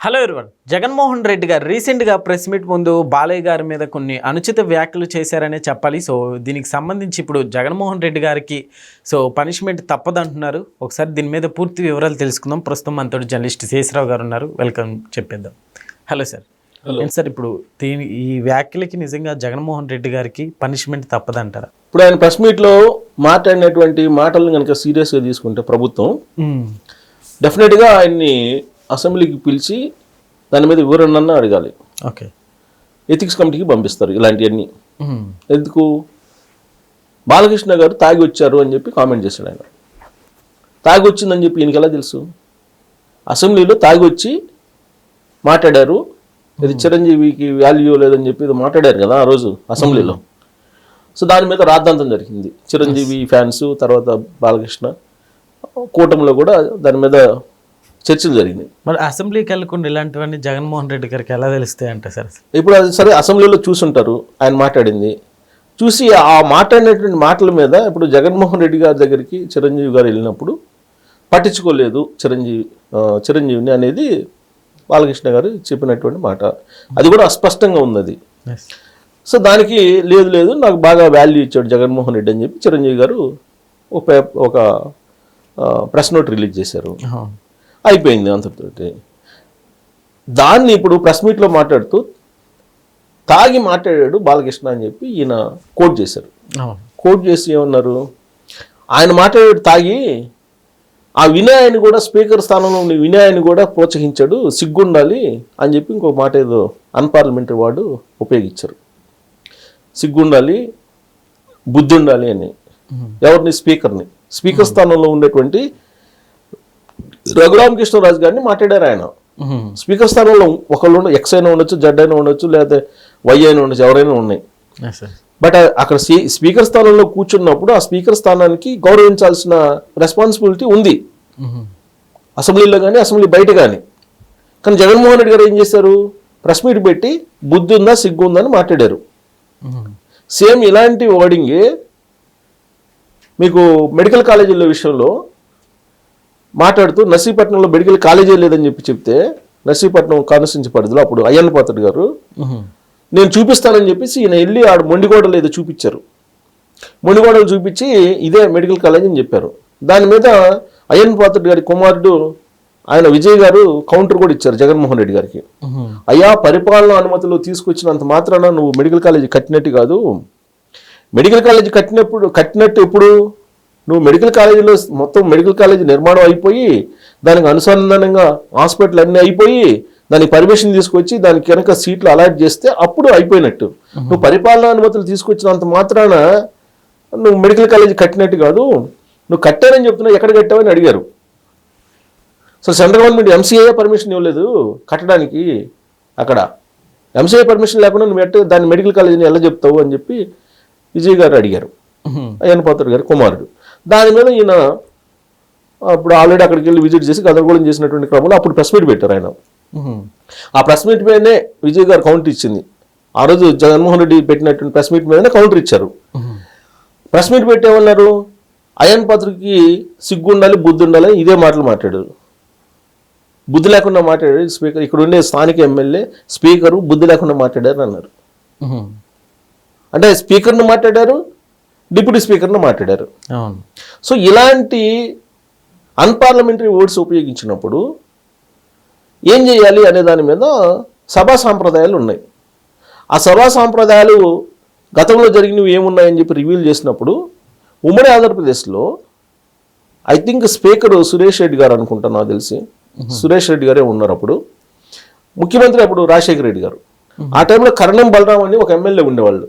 Hello everyone, Jaganmohan Reddy గారు రీసెంట్గా press meet ముందు బాలయ్య గారి మీద కొన్ని అనుచిత వ్యాఖ్యలు చేశారనే చెప్పాలి. సో దీనికి సంబంధించి ఇప్పుడు జగన్మోహన్ రెడ్డి గారికి పనిష్మెంట్ తప్పదంటున్నారు. ఒకసారి దీని మీద పూర్తి వివరాలు తెలుసుకుందాం. ప్రస్తుతం మనతో జర్నలిస్ట్ శేషరావు గారు ఉన్నారు. వెల్కమ్ చెప్పేద్దాం. Hello sir. ఏంటి సార్ ఇప్పుడు ఈ వ్యాఖ్యలకి నిజంగా జగన్మోహన్ రెడ్డి గారికి పనిష్మెంట్ తప్పదంటారా? ఇప్పుడు ఆయన ప్రెస్ మీట్లో మాట్లాడినటువంటి మాటలను కనుక సీరియస్గా తీసుకుంటే ప్రభుత్వం డెఫినెట్గా ఆయన్ని అసెంబ్లీకి పిలిచి దాని మీద వివరణ అడగాలి. ఓకే, ఎథిక్స్ కమిటీకి పంపిస్తారు ఇలాంటివన్నీ. ఎందుకు బాలకృష్ణ గారు తాగి వచ్చారు అని చెప్పి కామెంట్ చేశాడు. ఆయన తాగి వచ్చిందని చెప్పి ఈయనకి ఎలా తెలుసు? అసెంబ్లీలో తాగి వచ్చి మాట్లాడారు, ఇది చిరంజీవికి వాల్యూ లేదని చెప్పి ఇది మాట్లాడారు కదా ఆ రోజు అసెంబ్లీలో. సో దాని మీద రాద్ధాంతం జరిగింది. చిరంజీవి ఫ్యాన్స్, తర్వాత బాలకృష్ణ కూటమిలో కూడా దాని మీద చర్చలు జరిగినాయి. మరి అసెంబ్లీకి వెళ్ళకుండా ఇలాంటివన్నీ జగన్మోహన్ రెడ్డి గారికి ఎలా తెలుస్తాయి అంటే సార్? ఇప్పుడు అది సరే, అసెంబ్లీలో చూసుంటారు ఆయన మాట్లాడింది. చూసి ఆ మాట్లాడినటువంటి మాటల మీద ఇప్పుడు జగన్మోహన్ రెడ్డి గారి దగ్గరికి చిరంజీవి గారు వెళ్ళినప్పుడు పట్టించుకోలేదు చిరంజీవిని అనేది బాలకృష్ణ గారు చెప్పినటువంటి మాట. అది కూడా అస్పష్టంగా ఉన్నది. సో దానికి లేదు నాకు బాగా వాల్యూ ఇచ్చాడు జగన్మోహన్ రెడ్డి అని చెప్పి చిరంజీవి గారు ఒక ప్రెస్ నోట్ రిలీజ్ చేశారు. అయిపోయింది అంతటితోటి. దాన్ని ఇప్పుడు ప్రెస్ మీట్లో మాట్లాడుతూ తాగి మాట్లాడాడు బాలకృష్ణ అని చెప్పి ఈయన కోట్ చేశారు. కోట్ చేసి ఏమన్నారు, ఆయన మాట్లాడాడు తాగి, ఆ వినయాన్ని కూడా స్పీకర్ స్థానంలో ఉన్న వినయాన్ని కూడా ప్రోత్సహించాడు, సిగ్గుండాలి అని చెప్పి ఇంకో మాట ఏదో అన్పార్లమెంటరీ వర్డ్ ఉపయోగించారు. సిగ్గుండాలి, బుద్ధి ఉండాలి అని. ఎవరిని? స్పీకర్ని. స్పీకర్ స్థానంలో ఉండేటువంటి రఘురామకృష్ణరాజు గారిని మాట్లాడారు ఆయన. స్పీకర్ స్థానంలో ఒకళ్ళు ఎక్స్ అయినా ఉండొచ్చు, జెడ్ అయినా ఉండొచ్చు, లేదా వై అయినా ఉండొచ్చు, ఎవరైనా ఉన్నాయి. బట్ అక్కడ స్పీకర్ స్థానంలో కూర్చున్నప్పుడు ఆ స్పీకర్ స్థానానికి గౌరవించాల్సిన రెస్పాన్సిబిలిటీ ఉంది అసెంబ్లీలో కానీ అసెంబ్లీ బయట కానీ. కానీ జగన్మోహన్ రెడ్డి గారు ఏం చేశారు? ప్రెస్ మీట్ పెట్టి బుద్ధి ఉందా సిగ్గు ఉందా అని మాట్లాడారు. సేమ్ ఇలాంటి వర్డింగే మీకు మెడికల్ కాలేజీల విషయంలో మాట్లాడుతూ నర్సీపట్నంలో మెడికల్ కాలేజీ లేదని చెప్తే నర్సీపట్నం కాన్స్టిట్యూన్సీ పరిధిలో అప్పుడు అయ్యన్న పాత్రుడు గారు నేను చూపిస్తానని చెప్పేసి ఈయన వెళ్ళి ఆడ మొండిగోడలు ఏదో చూపించారు. మొండిగోడలు చూపించి ఇదే మెడికల్ కాలేజ్ అని చెప్పారు. దాని మీద అయ్యన్న పాత్రుడు గారి కుమారుడు ఆయన విజయ్ గారు కౌంటర్ కూడా ఇచ్చారు జగన్మోహన్ రెడ్డి గారికి. అయ్యా, పరిపాలన అనుమతులు తీసుకొచ్చినంత మాత్రాన నువ్వు మెడికల్ కాలేజీ కట్టినట్టు కాదు. మెడికల్ కాలేజీ కట్టినట్టు ఎప్పుడు? నువ్వు మెడికల్ కాలేజీలో మొత్తం మెడికల్ కాలేజీ నిర్మాణం అయిపోయి దానికి అనుసంధానంగా హాస్పిటల్ అన్నీ అయిపోయి దానికి పర్మిషన్ తీసుకొచ్చి దానికి కనుక సీట్లు అలాట్ చేస్తే అప్పుడు అయిపోయినట్టు. నువ్వు పరిపాలనా అనుమతులు తీసుకొచ్చినంత మాత్రాన నువ్వు మెడికల్ కాలేజీ కట్టినట్టు కాదు. నువ్వు కట్టారని చెప్తున్నావు, ఎక్కడ కట్టావని అడిగారు. So central government MCA permission ఇవ్వలేదు కట్టడానికి. అక్కడ ఎంసీఏ పర్మిషన్ లేకుండా నువ్వు దాన్ని మెడికల్ కాలేజీని ఎలా చెప్తావు అని చెప్పి విజయ్ గారు అడిగారు, అయ్యన్న పాత్రుడు గారి కుమారుడు. దాని మీద ఈయన అప్పుడు ఆల్రెడీ అక్కడికి వెళ్ళి విజిట్ చేసి గందరగోళం చేసినటువంటి క్రమంలో అప్పుడు ప్రెస్ మీట్ పెట్టారు ఆయన. ఆ ప్రెస్ మీట్ మీదనే విజయ్ గారు కౌంటర్ ఇచ్చింది. ఆ రోజు జగన్మోహన్ రెడ్డి పెట్టినటువంటి ప్రెస్ మీట్ మీదనే కౌంటర్ ఇచ్చారు. ప్రెస్ మీట్ పెట్టేమన్నారు, అయ్యన్న పాత్రుడికి సిగ్గు ఉండాలి, బుద్ధి ఉండాలి, ఇదే మాటలు మాట్లాడారు. బుద్ధి లేకుండా మాట్లాడారు స్పీకర్. ఇక్కడ ఉండే స్థానిక ఎమ్మెల్యే స్పీకరు బుద్ధి లేకుండా మాట్లాడారు అన్నారు. అంటే స్పీకర్ను మాట్లాడారు, డిప్యూటీ స్పీకర్ను మాట్లాడారు. సో ఇలాంటి అన్పార్లమెంటరీ వర్డ్స్ ఉపయోగించినప్పుడు ఏం చేయాలి అనే దాని మీద సభా సాంప్రదాయాలు ఉన్నాయి. ఆ సభా సాంప్రదాయాలు గతంలో జరిగినవి ఏమున్నాయని చెప్పి రివీల్ చేసినప్పుడు ఉమ్మడి ఆంధ్రప్రదేశ్లో I think speaker Suresh Reddy గారు అనుకుంటా, నాకు తెలిసి సురేష్ రెడ్డి గారే ఉన్నారు అప్పుడు. ముఖ్యమంత్రి అప్పుడు రాజశేఖర రెడ్డి గారు. ఆ టైంలో కరణం బలరాం అని ఒక ఎమ్మెల్యే ఉండేవాళ్ళు.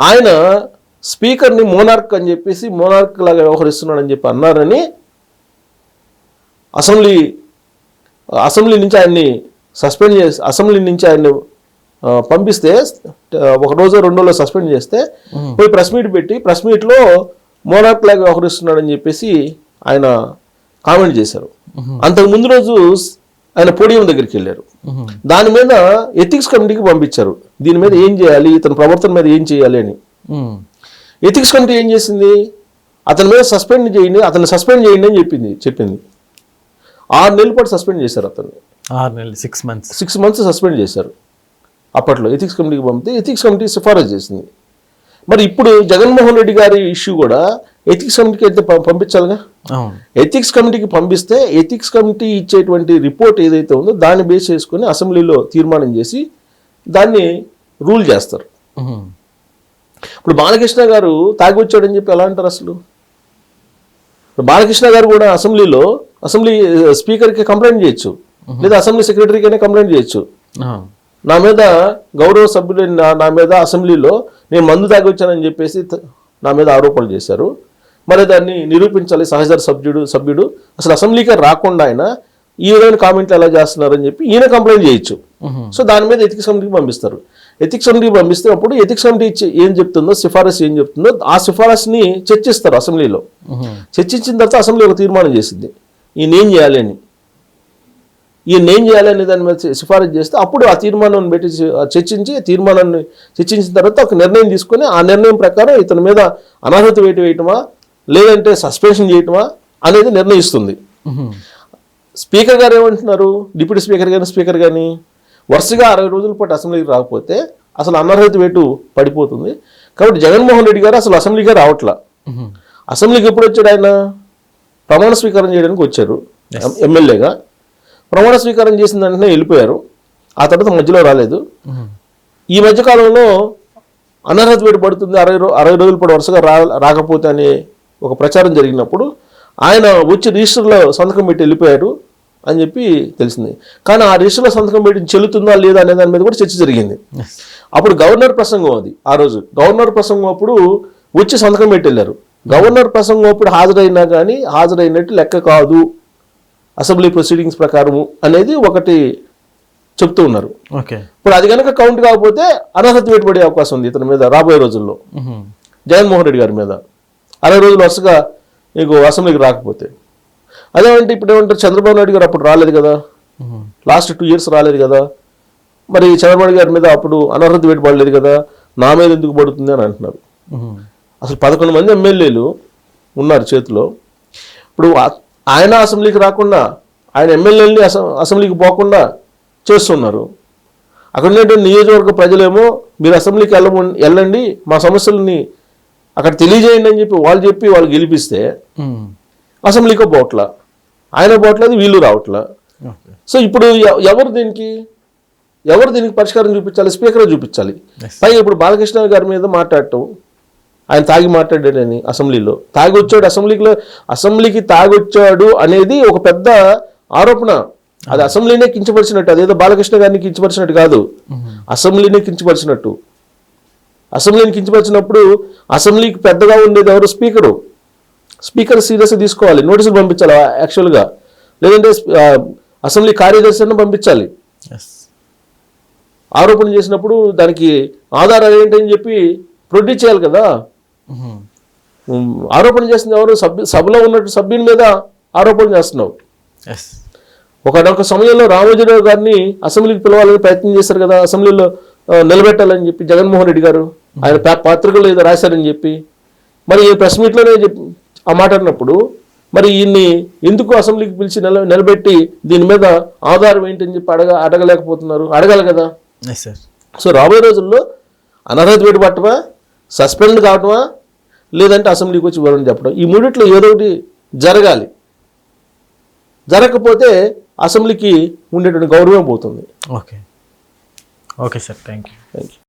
ఆయన స్పీకర్ని మోనార్క్ అని చెప్పేసి మోనార్క్ లాగా వ్యవహరిస్తున్నాడని చెప్పి అన్నారని అసెంబ్లీ నుంచి ఆయన్ని సస్పెండ్ చేసి అసెంబ్లీ నుంచి ఆయన్ని పంపిస్తే ఒక రోజు 2 రోజులు సస్పెండ్ చేస్తే పోయి ప్రెస్ మీట్ పెట్టి ప్రెస్ మీట్లో మోనార్క్ లాగా వ్యవహరిస్తున్నాడని చెప్పేసి ఆయన కామెంట్ చేశారు. అంతకు ముందు రోజు ఆయన పోడియం దగ్గరికి వెళ్ళారు. దాని మీద ఎథిక్స్ కమిటీకి పంపించారు. దీని మీద ఏం చేయాలి, ఇతని ప్రవర్తన మీద ఏం చేయాలి అని. ఎథిక్స్ కమిటీ ఏం చేసింది, అతని మీద సస్పెండ్ చేయండి అని చెప్పింది. 6 నెలల పాటు సస్పెండ్ చేశారు అతన్ని. 6 నెలలు 6 months. 6 months సస్పెండ్ చేశారు. అప్పట్లో ఎథిక్స్ కమిటీకి పంపితే ఎథిక్స్ కమిటీ సిఫారసు చేసింది. మరి ఇప్పుడు జగన్మోహన్ రెడ్డి గారి ఇష్యూ కూడా ఎథిక్స్ కమిటీకి అయితే పంపించాలిగా. ఎథిక్స్ కమిటీకి పంపిస్తే ఎథిక్స్ కమిటీ ఇచ్చేటువంటి రిపోర్ట్ ఏదైతే ఉందో దాన్ని బేస్ చేసుకుని అసెంబ్లీలో తీర్మానం చేసి దాన్ని రూల్ చేస్తారు. ఇప్పుడు బాలకృష్ణ గారు తాగి వచ్చాడని చెప్పి ఎలా అంటారు అసలు? ఇప్పుడు బాలకృష్ణ గారు కూడా అసెంబ్లీ స్పీకర్కి కంప్లైంట్ చేయొచ్చు, లేదా అసెంబ్లీ సెక్రటరీకైనా కంప్లైంట్ చేయొచ్చు. నా మీద గౌరవ సభ్యులు నా మీద అసెంబ్లీలో నేను మందు తాగి వచ్చానని చెప్పేసి నా మీద ఆరోపణలు చేశారు. మరి దాన్ని నిరూపించాలి సహచర సభ్యుడు అసలు అసెంబ్లీకి రాకుండా ఆయన ఈ విధమైన కామెంట్లు ఎలా చేస్తున్నారని చెప్పి ఈయన కంప్లైంట్ చేయొచ్చు. సో దాని మీద ఎథిక్స్ కమిటీకి పంపిస్తారు. ఎథిక్స్ కమిటీకి పంపిస్తే అప్పుడు ఎథిక్స్ కమిటీ ఏం చెప్తుందో, సిఫారసు ఏం చెప్తుందో ఆ సిఫారసుని చర్చిస్తారు అసెంబ్లీలో. చర్చించిన తర్వాత అసెంబ్లీ ఒక తీర్మానం చేసింది ఈయన ఏం చేయాలి అని. ఈయన ఏం చేయాలి అనే దాని మీద సిఫారసు చేస్తే అప్పుడు ఆ తీర్మానాన్ని పెట్టి తీర్మానాన్ని చర్చించిన తర్వాత ఒక నిర్ణయం తీసుకొని ఆ నిర్ణయం ప్రకారం ఇతని మీద అనర్హత వేటు వేయటమా లేదంటే సస్పెన్షన్ చేయటమా అనేది నిర్ణయిస్తుంది. స్పీకర్ గారు ఏమంటున్నారు, డిప్యూటీ స్పీకర్ కానీ వరుసగా 60 రోజుల పాటు అసెంబ్లీకి రాకపోతే అసలు అనర్హత వేటు పడిపోతుంది. కాబట్టి జగన్మోహన్ రెడ్డి గారు అసలు అసెంబ్లీగా రావట్లా. అసెంబ్లీకి ఎప్పుడు వచ్చాడు ఆయన? ప్రమాణ స్వీకారం చేయడానికి వచ్చారు ఎమ్మెల్యేగా. ప్రమాణ స్వీకారం చేసిన వెంటనే వెళ్ళిపోయారు. ఆ తర్వాత మధ్యలో రాలేదు. ఈ మధ్యకాలంలో అనర్హత వేటు పడుతుంది 60 రోజుల పాటు వరుసగా రాకపోతే అనే ఒక ప్రచారం జరిగినప్పుడు ఆయన వచ్చి రిజిస్టర్లో సంతకం పెట్టి వెళ్ళిపోయారు అని చెప్పి తెలిసింది. కానీ ఆ రిజిస్టర్లో సంతకం పెట్టి చెల్లుతుందా లేదా అనే దాని మీద కూడా చర్చ జరిగింది. అప్పుడు గవర్నర్ ప్రసంగం అది. ఆ రోజు గవర్నర్ ప్రసంగం అప్పుడు వచ్చి సంతకం పెట్టి వెళ్ళారు. గవర్నర్ ప్రసంగం అప్పుడు హాజరైనా కానీ హాజరైనట్టు లెక్క కాదు అసెంబ్లీ ప్రొసీడింగ్స్ ప్రకారము అనేది ఒకటి చెప్తూ ఉన్నారు. ఇప్పుడు అది కనుక కౌంట్ కాకపోతే అనర్హత వేటు పడే అవకాశం ఉంది ఇతని మీద రాబోయే రోజుల్లో. జగన్మోహన్ రెడ్డి గారి మీద 60 రోజులు వరుసగా నీకు అసెంబ్లీకి రాకపోతే. అదేమంటే ఇప్పుడు ఏమంటారు, చంద్రబాబు నాయుడు గారు అప్పుడు రాలేదు కదా, లాస్ట్ 2 years రాలేదు కదా, మరి చంద్రబాబు గారి మీద అప్పుడు అనర్హత వేటు పడలేదు కదా, నా మీద ఎందుకు పడుతుంది అని అంటున్నారు. అసలు 11 మంది ఎమ్మెల్యేలు ఉన్నారు చేతిలో. ఇప్పుడు ఆయన అసెంబ్లీకి రాకుండా ఆయన ఎమ్మెల్యేలని అసెంబ్లీకి పోకుండా చేస్తున్నారు. అక్కడ ఉన్నటువంటి నియోజకవర్గ ప్రజలేమో మీరు అసెంబ్లీకి వెళ్ళండి, మా సమస్యలని అక్కడ తెలియజేయండి అని చెప్పి వాళ్ళు గెలిపిస్తే అసెంబ్లీకి పోవట్లా, ఆయన పోవట్లేదు, వీళ్ళు రావట్లా. సో ఇప్పుడు ఎవరు దీనికి పరిష్కారం చూపించాలి? స్పీకరే చూపించాలి. పైగా ఇప్పుడు బాలకృష్ణ గారి మీద మాట్లాడటం, ఆయన తాగి మాట్లాడాడని అసెంబ్లీలో తాగి వచ్చాడు, అసెంబ్లీకి తాగొచ్చాడు అనేది ఒక పెద్ద ఆరోపణ. అది అసెంబ్లీనే కించపరిచినట్టు, అదేదో బాలకృష్ణ గారిని కించపరిచినట్టు కాదు, అసెంబ్లీనే కించపరిచినట్టు. అసెంబ్లీని కించపరిచినప్పుడు అసెంబ్లీకి పెద్దగా ఉండేది ఎవరు? స్పీకర్ సీరియస్గా తీసుకోవాలి, నోటీసులు పంపించాలి యాక్చువల్గా, లేదంటే అసెంబ్లీ కార్యదర్శిని పంపించాలి. ఆరోపణ చేసినప్పుడు దానికి ఆధారాలు ఏంటని చెప్పి ప్రొడ్యూస్ చేయాలి కదా. ఆరోపణ చేస్తుంది ఎవరు? సభలో ఉన్నట్టు సభ్యుని మీద ఆరోపణ చేస్తున్నావు. ఒకనొక సమయంలో రామోజీరావు గారిని అసెంబ్లీకి పిలవాలని ప్రయత్నం చేశారు కదా, అసెంబ్లీలో నిలబెట్టాలని చెప్పి జగన్మోహన్ రెడ్డి గారు ఆయన పత్రికలు ఏదో రాశారని చెప్పి, మరి ప్రెస్ మీట్లోనే ఆ మాట్లాడినప్పుడు మరి ఈయన్ని ఎందుకు అసెంబ్లీకి పిలిచి నిలబెట్టి దీని మీద ఆధారం ఏంటని చెప్పి అడగలేకపోతున్నారు? అడగాలి కదా. సో రాబోయే రోజుల్లో అనర్హత వేటు పట్టమా, సస్పెండ్ కావటమా, లేదంటే అసెంబ్లీకి వచ్చి వివరణ చెప్పడం, ఈ మూడిట్లో ఏదో ఒకటి జరగాలి. జరగకపోతే అసెంబ్లీకి ఉండేటువంటి గౌరవం పోతుంది. Okay sir, thank you.